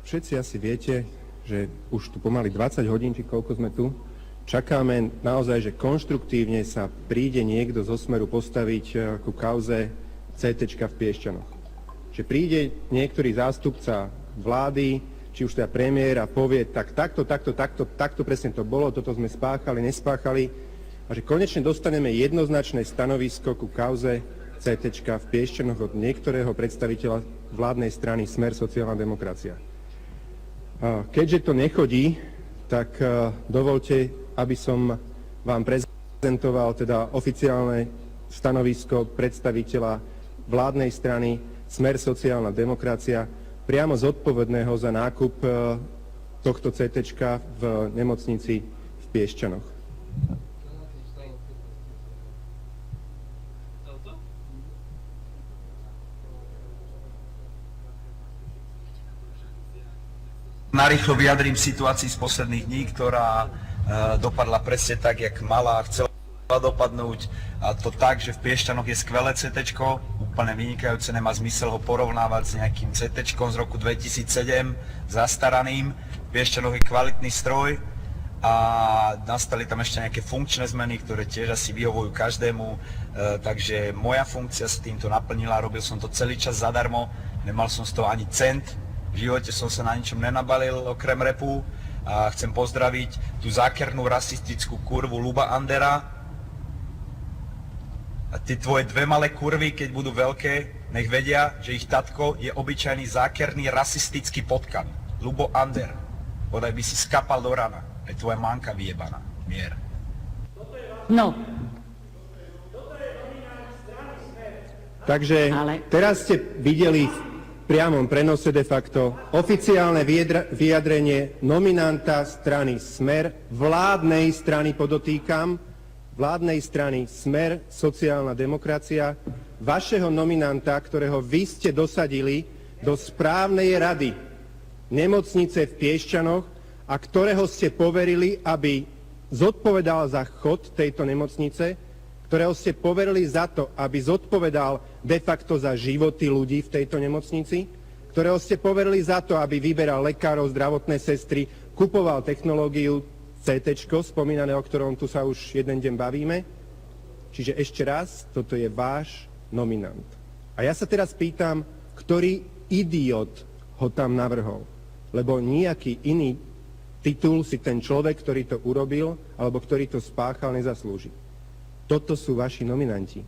Všetci asi viete, že už tu pomaly 20 hodín, či koľko sme tu, čakáme naozaj, že konštruktívne sa príde niekto zo Smeru postaviť ku kauze CT v Piešťanoch. Že príde niektorý zástupca vlády, či už teda premiér, a povie, takto presne to bolo, toto sme spáchali, nespáchali, a že konečne dostaneme jednoznačné stanovisko ku kauze CT v Piešťanoch od niektorého predstaviteľa vládnej strany Smer sociálna demokracia. Keďže to nechodí, tak dovolte, aby som vám prezentoval teda oficiálne stanovisko predstaviteľa vládnej strany Smer sociálna demokracia, priamo zodpovedného za nákup tohto CT v nemocnici v Piešťanoch. Narýchlo vyjadrím situácii z posledných dní, ktorá dopadla presne tak, jak mala a chcela dopadnúť. A to tak, že v Piešťanoch je skvelé CT-čko, úplne vynikajúce, nemá zmysel ho porovnávať s nejakým CT-čkom z roku 2007, zastaraným. V Piešťanoch je kvalitný stroj a nastali tam ešte nejaké funkčné zmeny, ktoré tiež asi vyhovujú každému. Takže moja funkcia sa týmto naplnila, robil som to celý čas zadarmo, nemal som z toho ani cent. V živote som sa na ničom nenabalil okrem repu a chcem pozdraviť tú zákernú rasistickú kurvu Luba Andera. A tie tvoje dve malé kurvy, keď budú veľké, nech vedia, že ich tatko je obyčajný zákerný rasistický potkan. Lubo Ander, bodaj by si skapal do rana, aj tvoja manka vyjebaná. Mier. No. Takže teraz ste videli v priamom prenose de facto oficiálne vyjadrenie nominanta strany Smer, vládnej strany podotýkam, vládnej strany Smer sociálna demokracia, vašeho nominanta, ktorého vy ste dosadili do správnej rady nemocnice v Piešťanoch a ktorého ste poverili, aby zodpovedal za chod tejto nemocnice, ktorého ste poverili za to, aby zodpovedal de facto za životy ľudí v tejto nemocnici, ktorého ste poverili za to, aby vyberal lekárov, zdravotné sestry, kupoval technológiu CT, spomínané, o ktorom tu sa už jeden deň bavíme. Čiže ešte raz, toto je váš nominant. A ja sa teraz pýtam, ktorý idiot ho tam navrhol. Lebo nejaký iný titul si ten človek, ktorý to urobil, alebo ktorý to spáchal, nezaslúži. Toto sú vaši nominanti,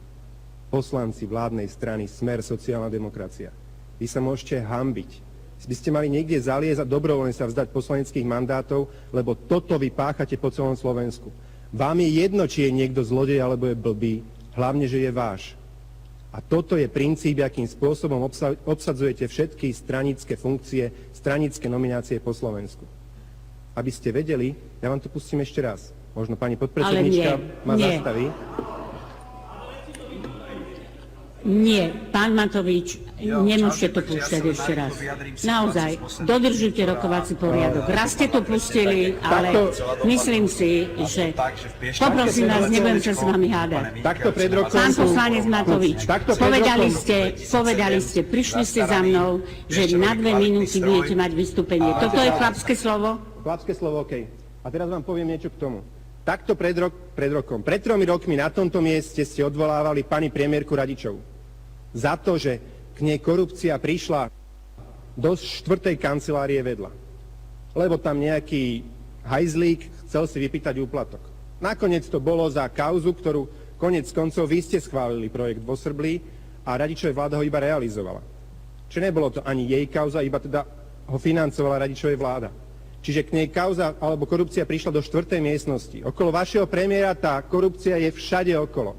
poslanci vládnej strany Smer sociálna demokracia. Vy sa môžete hanbiť. By ste mali niekde zaliezť a dobrovoľne sa vzdať poslaneckých mandátov, lebo toto vy páchate po celom Slovensku. Vám je jedno, či je niekto zlodej alebo je blbý, hlavne, že je váš. A toto je princíp, akým spôsobom obsadzujete všetky stranické funkcie, stranické nominácie po Slovensku. Aby ste vedeli, ja vám to pustím ešte raz. Možno pani podpredsednička ma zastaví. Nie, pán Matovič, nemôžete to púšťať ešte raz. Naozaj, dodržujte rokovací poriadok. Raz ste to pustili, ale myslím si, že poprosím vás, nebudem sa s vami hádať. Pán poslanec Matovič, povedali ste, prišli ste za mnou, že na 2 minúty budete mať vystúpenie. Toto je chlapské slovo? Chlapské slovo, OK. A teraz vám poviem niečo k tomu. Takto pred 3 rokmi na tomto mieste ste odvolávali pani premiérku Radičovú za to, že k nej korupcia prišla do 4. kancelárie vedľa. Lebo tam nejaký hajzlík chcel si vypýtať úplatok. Nakoniec to bolo za kauzu, ktorú konec koncov vy ste schválili projekt vo Srblí a Radičovej vláda ho iba realizovala. Čiže nebolo to ani jej kauza, iba teda ho financovala Radičovej vláda. Čiže k nej kauza alebo korupcia prišla do 4. miestnosti. Okolo vašeho premiéra tá korupcia je všade okolo.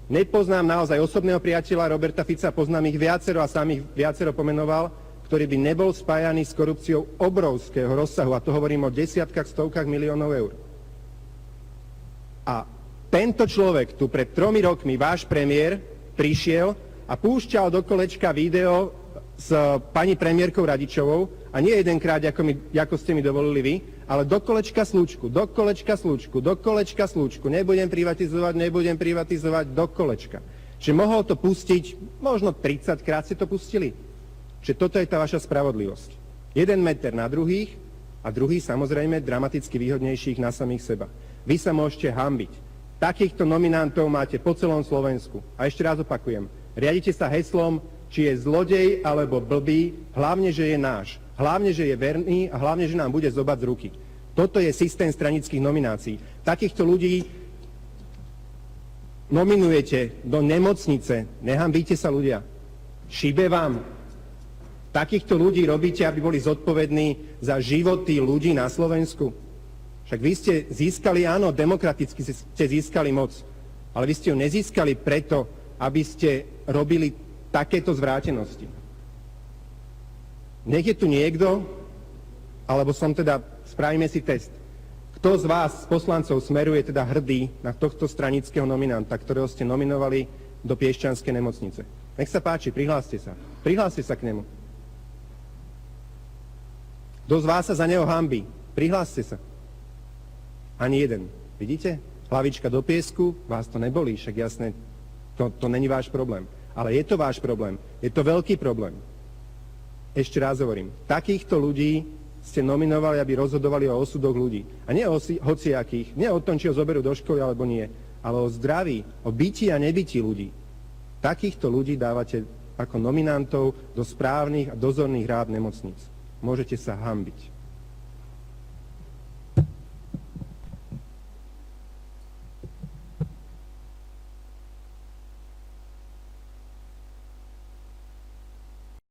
Nepoznám naozaj osobného priateľa Roberta Fica, poznám ich viacero a sám ich viacero pomenoval, ktorý by nebol spájaný s korupciou obrovského rozsahu. A to hovorím o desiatkách, stovkách miliónov eur. A tento človek tu pred 3 rokmi, váš premiér, prišiel a púšťal do kolečka video s pani premiérkou Radičovou a nie jedenkrát, ako ste mi dovolili vy, ale do kolečka slúčku, do kolečka slúčku, do kolečka slúčku. Nebudem privatizovať, do kolečka. Že mohol to pustiť, možno 30 krát ste to pustili. Že toto je tá vaša spravodlivosť. Jeden meter na druhých a druhý samozrejme dramaticky výhodnejších na samých seba. Vy sa môžete hanbiť. Takýchto nominantov máte po celom Slovensku. A ešte raz opakujem, riadite sa heslom, či je zlodej alebo blbý, hlavne, že je náš. Hlavne, že je verný a hlavne, že nám bude zobať z ruky. Toto je systém stranických nominácií. Takýchto ľudí nominujete do nemocnice. Nehanbíte sa, ľudia. Šibe vám. Takýchto ľudí robíte, aby boli zodpovední za životy ľudí na Slovensku. Však vy ste získali, áno, demokraticky ste získali moc, ale vy ste ju nezískali preto, aby ste robili takéto zvrátenosti. Nech je tu niekto, alebo spravíme si test. Kto z vás, poslancov Smeru, je teda hrdý na tohto stranického nominanta, ktorého ste nominovali do Piešťanskej nemocnice? Nech sa páči, prihláste sa. Prihláste sa k nemu. Kto z vás sa za neho hanbí? Prihláste sa. Ani jeden. Vidíte? Hlavička do piesku, vás to nebolí, však jasné, to není váš problém. Ale je to váš problém. Je to veľký problém. Ešte raz hovorím, takýchto ľudí ste nominovali, aby rozhodovali o osudoch ľudí. A nie o hociakých, nie o tom, či ho zoberú do školy alebo nie, ale o zdraví, o byti a nebyti ľudí. Takýchto ľudí dávate ako nominantov do správnych a dozorných rád nemocníc. Môžete sa hanbiť.